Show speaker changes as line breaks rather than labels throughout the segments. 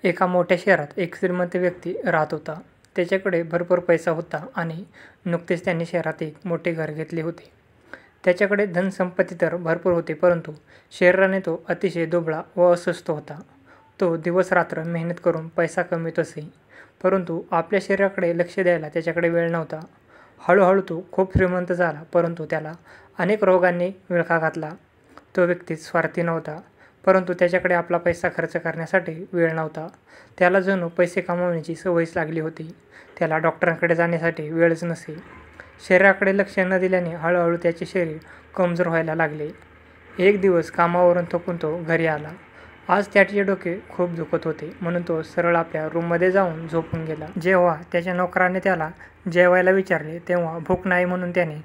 एका मोठ्या शहरात एक श्रीमंत व्यक्ती राहत होता. त्याच्याकडे भरपूर पैसा होता आणि नुकतेच त्याने शहरात एक मोठे घर घेतले होते. त्याच्याकडे धनसंपत्ती तर भरपूर होती, परंतु शरीराने तो अतिशय दुबळा व अस्वस्थ होता. तो दिवस-रात्र मेहनत करून पैसा कमवित असे, परंतु आपल्या शरीराकडे लक्ष द्यायला त्याच्याकडे वेळ नव्हता. हळूहळू तो खूप श्रीमंत झाला, परंतु त्याला अनेक रोगांनी विळखा घातला. तो व्यक्ती स्वार्थी नव्हता, परंतु त्याच्याकडे आपला पैसा खर्च करण्यासाठी वेळ नव्हता. त्याला जणू पैसे कमावण्याची सवयच लागली होती. त्याला डॉक्टरांकडे जाण्यासाठी वेळच नसे. शरीराकडे लक्ष न दिल्याने हळूहळू त्याचे शरीर कमजोर व्हायला लागले. एक दिवस कामावरून थकून तो घरी आला. आज त्याचे डोके खूप दुखत होते, म्हणून तो सरळ आपल्या रूममध्ये जाऊन झोपून गेला. जेव्हा त्याच्या नोकराने त्याला जेवायला विचारले, तेव्हा भूक नाही म्हणून त्याने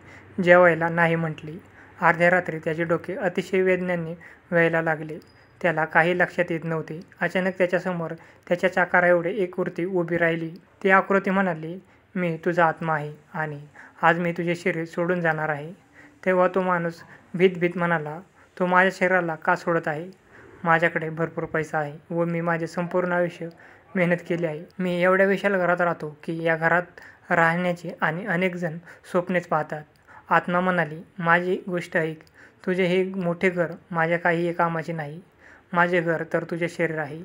जेवायला नाही म्हटले. अर्ध्या रात्री त्याचे डोके अतिशय वेदनेने व्हायला लागले. त्याला काही लक्षात येत नव्हते. अचानक त्याच्यासमोर त्याच्या चाकाराएवढी एक मूर्ती उभी राहिली. ती आकृती म्हणाली, "मी तुझा आत्मा आहे आणि आज मी तुझे शरीर सोडून जाणार आहे." तेव्हा तो माणूस भीत म्हणाला, "तू माझ्या शरीराला का सोडत आहे? माझ्याकडे भरपूर पैसा आहे व मी माझे संपूर्ण आयुष्य मेहनत केली आहे. मी एवढ्या विशाल घरात राहतो की या घरात राहण्याची आणि अनेक जण स्वप्नेच पाहतात." आत्मा म्हणाली, "माझी गोष्ट ऐक. तुझे हे मोठे घर माझ्या काहीही कामाचे नाही. माझे घर तर तुझे शरीर आहे,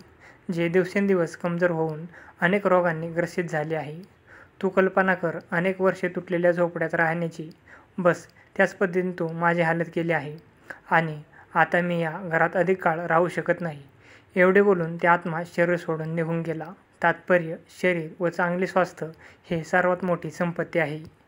जे दिवसेंदिवस कमजोर होऊन अनेक रोगांनी ग्रसित झाले आहे. तू कल्पना कर, अनेक वर्षे तुटलेल्या झोपड्यात राहण्याची. बस त्याच पद्धतीने तू माझी हालत केली आहे आणि आता मी या घरात अधिक काळ राहू शकत नाही." एवढे बोलून त्या आत्मा शरीर सोडून निघून गेला. तात्पर्य: शरीर व चांगले स्वास्थ्य हे सर्वात मोठी संपत्ती आहे.